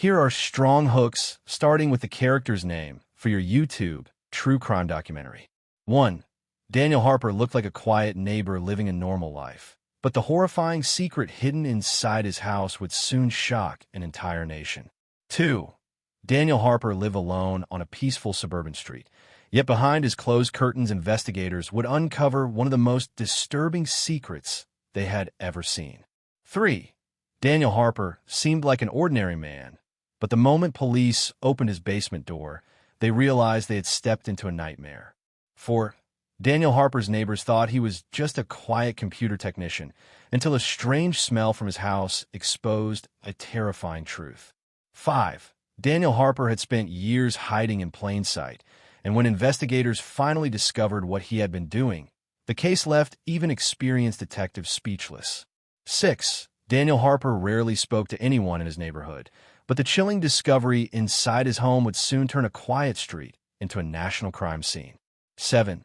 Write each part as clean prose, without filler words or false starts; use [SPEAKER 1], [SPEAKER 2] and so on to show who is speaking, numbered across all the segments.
[SPEAKER 1] Here are strong hooks, starting with the character's name for your YouTube true crime documentary. 1. Daniel Harper looked like a quiet neighbor living a normal life, but the horrifying secret hidden inside his house would soon shock an entire nation. 2. Daniel Harper lived alone on a peaceful suburban street, yet behind his closed curtains, investigators would uncover one of the most disturbing secrets they had ever seen. 3. Daniel Harper seemed like an ordinary man, but the moment police opened his basement door, they realized they had stepped into a nightmare. 4. Daniel Harper's neighbors thought he was just a quiet computer technician until a strange smell from his house exposed a terrifying truth. 5. Daniel Harper had spent years hiding in plain sight, and when investigators finally discovered what he had been doing, the case left even experienced detectives speechless. 6. Daniel Harper rarely spoke to anyone in his neighborhood, but the chilling discovery inside his home would soon turn a quiet street into a national crime scene. 7.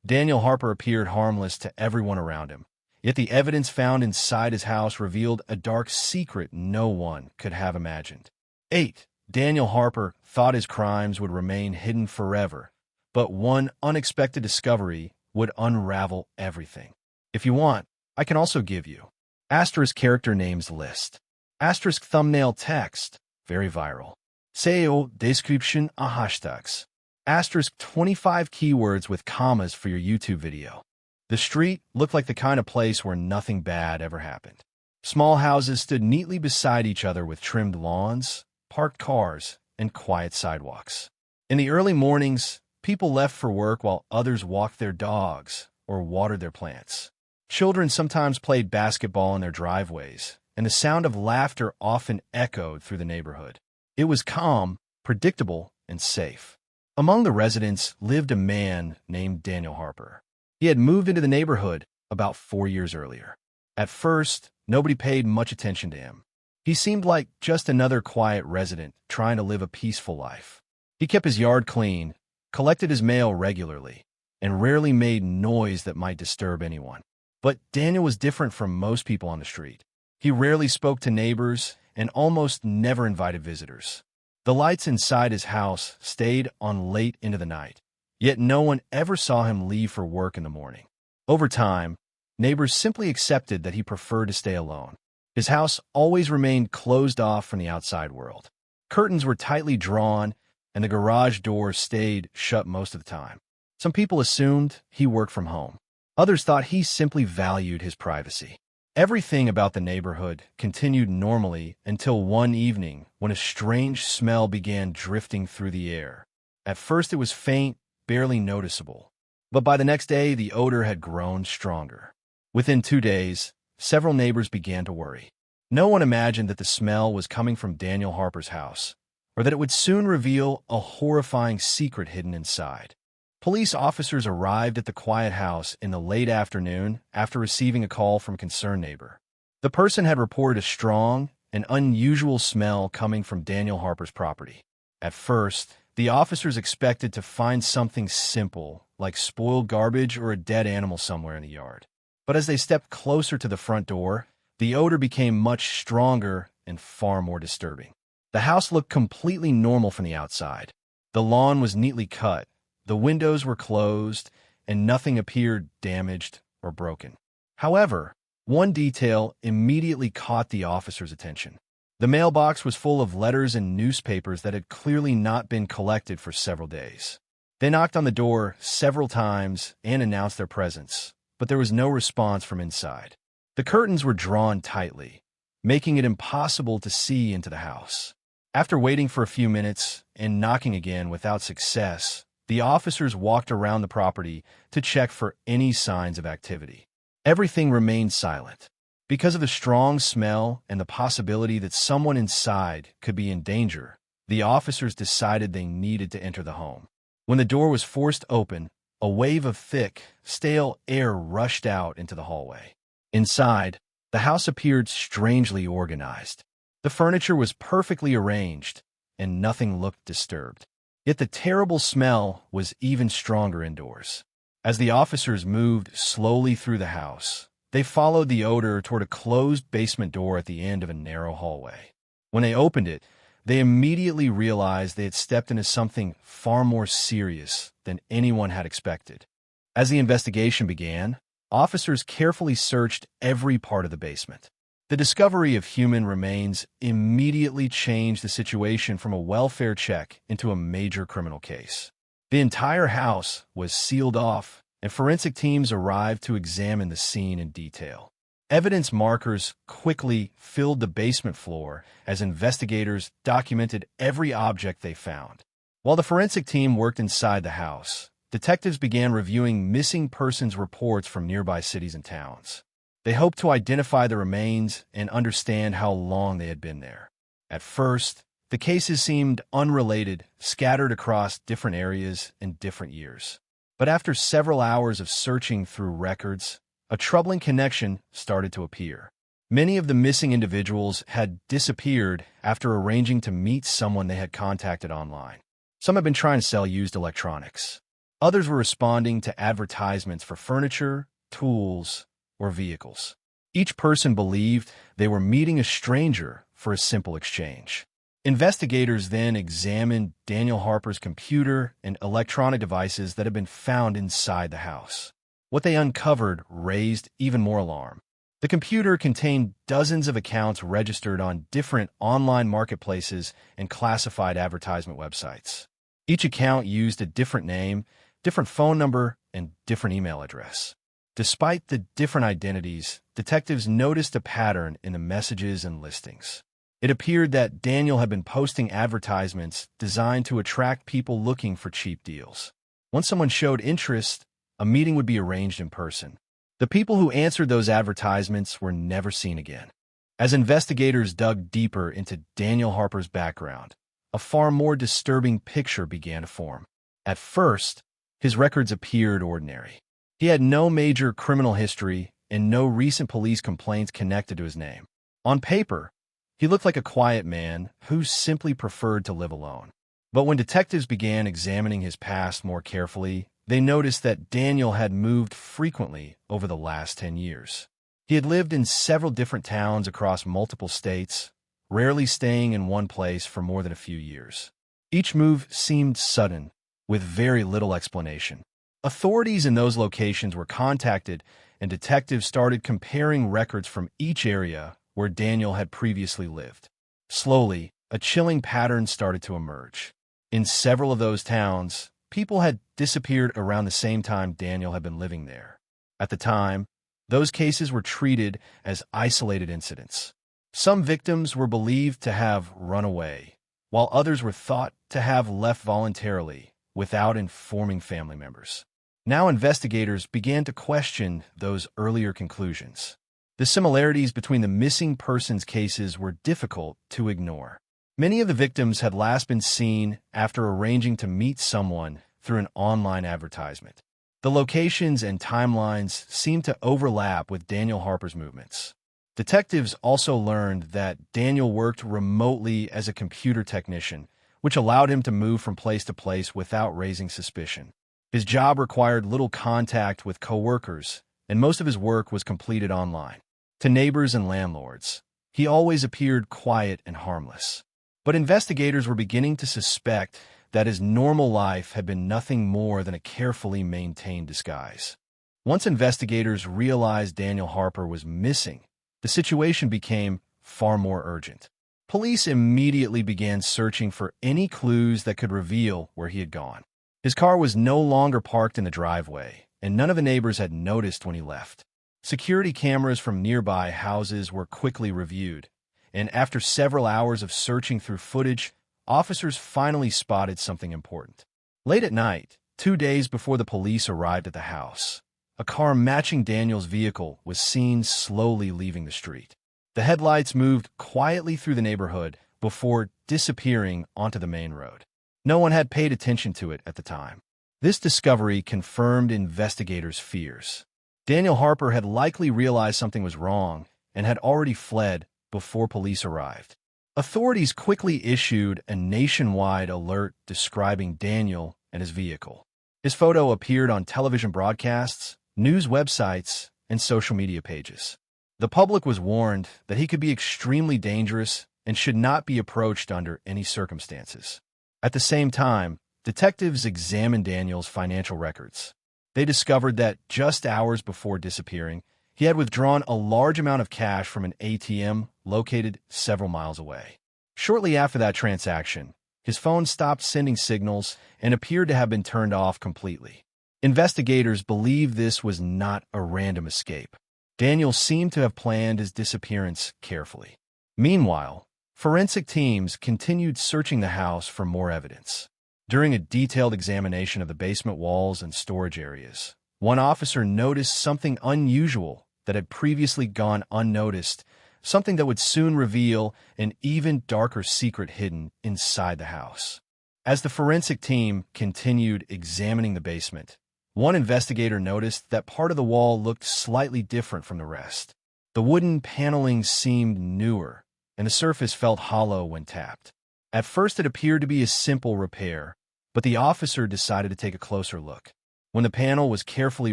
[SPEAKER 1] Daniel Harper appeared harmless to everyone around him, yet the evidence found inside his house revealed a dark secret no one could have imagined. 8. Daniel Harper thought his crimes would remain hidden forever, but one unexpected discovery would unravel everything. If you want, I can also give you asterisk character names list, asterisk thumbnail text, very viral, SEO description a hashtags, asterisk 25 keywords with commas for your YouTube video. The street looked like the kind of place where nothing bad ever happened. Small houses stood neatly beside each other with trimmed lawns, parked cars, and quiet sidewalks. In the early mornings, people left for work while others walked their dogs or watered their plants. Children sometimes played basketball in their driveways, and the sound of laughter often echoed through the neighborhood. It was calm, predictable, and safe. Among the residents lived a man named Daniel Harper. He had moved into the neighborhood about 4 years earlier. At first, nobody paid much attention to him. He seemed like just another quiet resident trying to live a peaceful life. He kept his yard clean, collected his mail regularly, and rarely made noise that might disturb anyone. But Daniel was different from most people on the street. He rarely spoke to neighbors and almost never invited visitors. The lights inside his house stayed on late into the night, yet no one ever saw him leave for work in the morning. Over time, neighbors simply accepted that he preferred to stay alone. His house always remained closed off from the outside world. Curtains were tightly drawn, and the garage door stayed shut most of the time. Some people assumed he worked from home. Others thought he simply valued his privacy. Everything about the neighborhood continued normally until one evening when a strange smell began drifting through the air. At first it was faint, barely noticeable, but by the next day the odor had grown stronger. Within 2 days, several neighbors began to worry. No one imagined that the smell was coming from Daniel Harper's house, or that it would soon reveal a horrifying secret hidden inside. Police officers arrived at the quiet house in the late afternoon after receiving a call from a concerned neighbor. The person had reported a strong and unusual smell coming from Daniel Harper's property. At first, the officers expected to find something simple, like spoiled garbage or a dead animal somewhere in the yard. But as they stepped closer to the front door, the odor became much stronger and far more disturbing. The house looked completely normal from the outside. The lawn was neatly cut, the windows were closed, and nothing appeared damaged or broken. However, one detail immediately caught the officers' attention. The mailbox was full of letters and newspapers that had clearly not been collected for several days. They knocked on the door several times and announced their presence, but there was no response from inside. The curtains were drawn tightly, making it impossible to see into the house. After waiting for a few minutes and knocking again without success, the officers walked around the property to check for any signs of activity. Everything remained silent. Because of the strong smell and the possibility that someone inside could be in danger, the officers decided they needed to enter the home. When the door was forced open, a wave of thick, stale air rushed out into the hallway. Inside, the house appeared strangely organized. The furniture was perfectly arranged, and nothing looked disturbed. Yet the terrible smell was even stronger indoors. As the officers moved slowly through the house, they followed the odor toward a closed basement door at the end of a narrow hallway. When they opened it, They immediately realized they had stepped into something far more serious than anyone had expected. As the investigation began, officers carefully searched every part of the basement. The discovery of human remains immediately changed the situation from a welfare check into a major criminal case. The entire house was sealed off, and forensic teams arrived to examine the scene in detail. Evidence markers quickly filled the basement floor as investigators documented every object they found. While the forensic team worked inside the house, detectives began reviewing missing persons reports from nearby cities and towns. They hoped to identify the remains and understand how long they had been there. At first, the cases seemed unrelated, scattered across different areas and different years. But after several hours of searching through records, a troubling connection started to appear. Many of the missing individuals had disappeared after arranging to meet someone they had contacted online. Some had been trying to sell used electronics. Others were responding to advertisements for furniture, tools, or vehicles. Each person believed they were meeting a stranger for a simple exchange. Investigators then examined Daniel Harper's computer and electronic devices that had been found inside the house. What they uncovered raised even more alarm. The computer contained dozens of accounts registered on different online marketplaces and classified advertisement websites. Each account used a different name, different phone number, and different email address. Despite the different identities, detectives noticed a pattern in the messages and listings. It appeared that Daniel had been posting advertisements designed to attract people looking for cheap deals. Once someone showed interest, a meeting would be arranged in person. The people who answered those advertisements were never seen again. As investigators dug deeper into Daniel Harper's background, a far more disturbing picture began to form. At first, his records appeared ordinary. He had no major criminal history and no recent police complaints connected to his name. On paper, he looked like a quiet man who simply preferred to live alone. But when detectives began examining his past more carefully, they noticed that Daniel had moved frequently over the last 10 years. He had lived in several different towns across multiple states, rarely staying in one place for more than a few years. Each move seemed sudden, with very little explanation. Authorities in those locations were contacted, and detectives started comparing records from each area where Daniel had previously lived. Slowly, a chilling pattern started to emerge. In several of those towns, people had disappeared around the same time Daniel had been living there. At the time, those cases were treated as isolated incidents. Some victims were believed to have run away, while others were thought to have left voluntarily without informing family members. Now investigators began to question those earlier conclusions. The similarities between the missing persons cases were difficult to ignore. Many of the victims had last been seen after arranging to meet someone through an online advertisement. The locations and timelines seemed to overlap with Daniel Harper's movements. Detectives also learned that Daniel worked remotely as a computer technician, which allowed him to move from place to place without raising suspicion. His job required little contact with coworkers, and most of his work was completed online. To neighbors and landlords, he always appeared quiet and harmless. But investigators were beginning to suspect that his normal life had been nothing more than a carefully maintained disguise. Once investigators realized Daniel Harper was missing, the situation became far more urgent. Police immediately began searching for any clues that could reveal where he had gone. His car was no longer parked in the driveway, and none of the neighbors had noticed when he left. Security cameras from nearby houses were quickly reviewed, and after several hours of searching through footage, officers finally spotted something important. Late at night, 2 days before the police arrived at the house, a car matching Daniel's vehicle was seen slowly leaving the street. The headlights moved quietly through the neighborhood before disappearing onto the main road. No one had paid attention to it at the time. This discovery confirmed investigators' fears. Daniel Harper had likely realized something was wrong and had already fled before police arrived. Authorities quickly issued a nationwide alert describing Daniel and his vehicle. His photo appeared on television broadcasts, news websites, and social media pages. The public was warned that he could be extremely dangerous and should not be approached under any circumstances. At the same time, detectives examined Daniel's financial records. They discovered that just hours before disappearing, he had withdrawn a large amount of cash from an ATM located several miles away. Shortly after that transaction, his phone stopped sending signals and appeared to have been turned off completely. Investigators believe this was not a random escape. Daniel seemed to have planned his disappearance carefully. Meanwhile, forensic teams continued searching the house for more evidence. During a detailed examination of the basement walls and storage areas, one officer noticed something unusual that had previously gone unnoticed, something that would soon reveal an even darker secret hidden inside the house. As the forensic team continued examining the basement, one investigator noticed that part of the wall looked slightly different from the rest. The wooden paneling seemed newer, and the surface felt hollow when tapped. At first it appeared to be a simple repair, but the officer decided to take a closer look. When the panel was carefully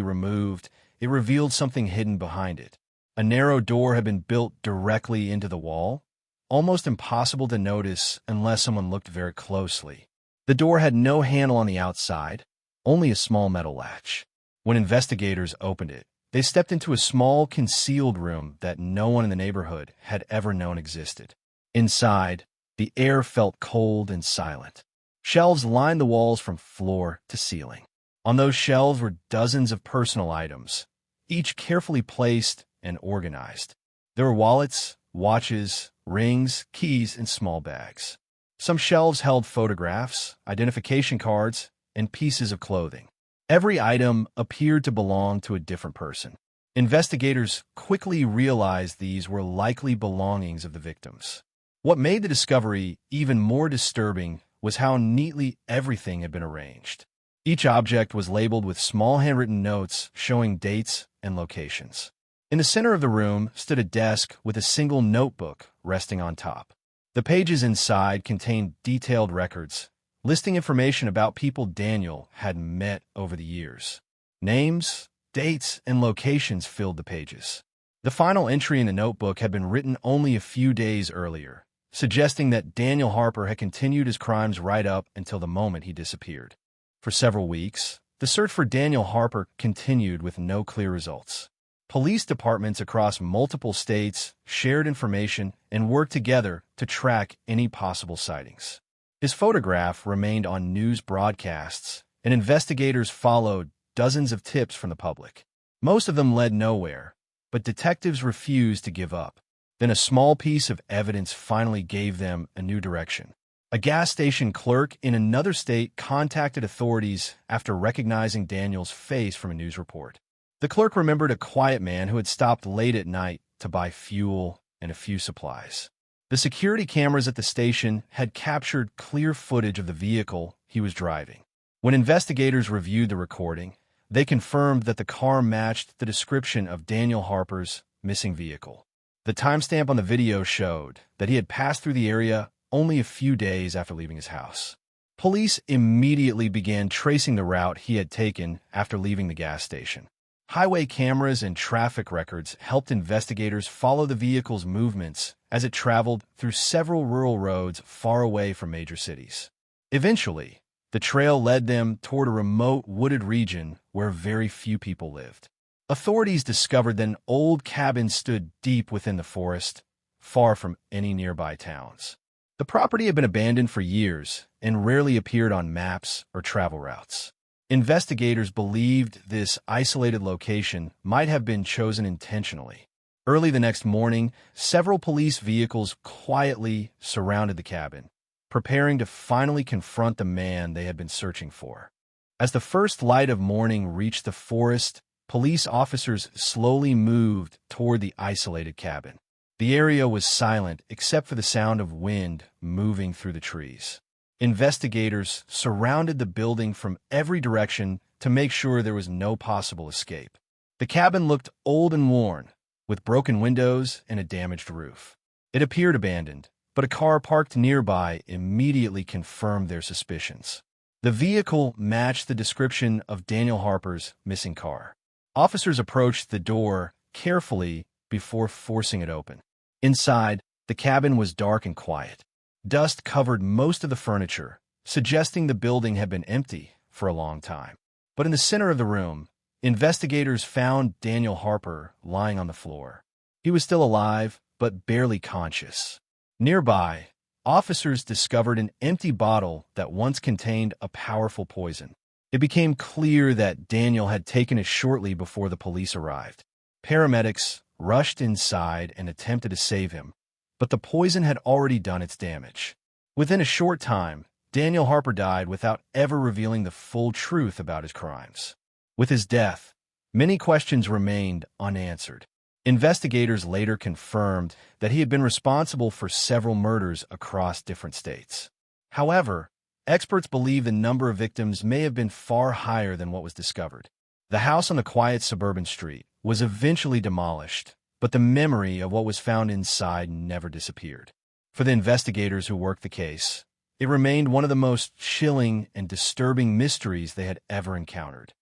[SPEAKER 1] removed, it revealed something hidden behind it. A narrow door had been built directly into the wall, almost impossible to notice unless someone looked very closely. The door had no handle on the outside, only a small metal latch. When investigators opened it, they stepped into a small, concealed room that no one in the neighborhood had ever known existed. Inside, the air felt cold and silent. Shelves lined the walls from floor to ceiling. On those shelves were dozens of personal items, each carefully placed and organized. There were wallets, watches, rings, keys, and small bags. Some shelves held photographs, identification cards, and pieces of clothing. Every item appeared to belong to a different person. Investigators quickly realized these were likely belongings of the victims. What made the discovery even more disturbing was how neatly everything had been arranged. Each object was labeled with small handwritten notes showing dates and locations. In the center of the room stood a desk with a single notebook resting on top. The pages inside contained detailed records, listing information about people Daniel had met over the years. Names, dates, and locations filled the pages. The final entry in the notebook had been written only a few days earlier, suggesting that Daniel Harper had continued his crimes right up until the moment he disappeared. For several weeks, the search for Daniel Harper continued with no clear results. Police departments across multiple states shared information and worked together to track any possible sightings. His photograph remained on news broadcasts, and investigators followed dozens of tips from the public. Most of them led nowhere, but detectives refused to give up. Then a small piece of evidence finally gave them a new direction. A gas station clerk in another state contacted authorities after recognizing Daniel's face from a news report. The clerk remembered a quiet man who had stopped late at night to buy fuel and a few supplies. The security cameras at the station had captured clear footage of the vehicle he was driving. When investigators reviewed the recording, they confirmed that the car matched the description of Daniel Harper's missing vehicle. The timestamp on the video showed that he had passed through the area only a few days after leaving his house. Police immediately began tracing the route he had taken after leaving the gas station. Highway cameras and traffic records helped investigators follow the vehicle's movements as it traveled through several rural roads far away from major cities. Eventually, the trail led them toward a remote wooded region where very few people lived. Authorities discovered that an old cabin stood deep within the forest, far from any nearby towns. The property had been abandoned for years and rarely appeared on maps or travel routes. Investigators believed this isolated location might have been chosen intentionally. Early the next morning, several police vehicles quietly surrounded the cabin, preparing to finally confront the man they had been searching for. As the first light of morning reached the forest, police officers slowly moved toward the isolated cabin. The area was silent except for the sound of wind moving through the trees. Investigators surrounded the building from every direction to make sure there was no possible escape. The cabin looked old and worn, with broken windows and a damaged roof. It appeared abandoned, but a car parked nearby immediately confirmed their suspicions. The vehicle matched the description of Daniel Harper's missing car. Officers approached the door carefully before forcing it open. Inside, The cabin was dark and quiet. Dust covered most of the furniture, suggesting the building had been empty for a long time. But in the center of the room, investigators found Daniel Harper lying on the floor. He was still alive, but barely conscious. Nearby, officers discovered an empty bottle that once contained a powerful poison. It became clear that Daniel had taken it shortly before the police arrived. Paramedics rushed inside and attempted to save him, but the poison had already done its damage. Within a short time, Daniel Harper died without ever revealing the full truth about his crimes. With his death, many questions remained unanswered. Investigators later confirmed that he had been responsible for several murders across different states. However, experts believe the number of victims may have been far higher than what was discovered. The house on the quiet suburban street was eventually demolished, but the memory of what was found inside never disappeared. For the investigators who worked the case, it remained one of the most chilling and disturbing mysteries they had ever encountered.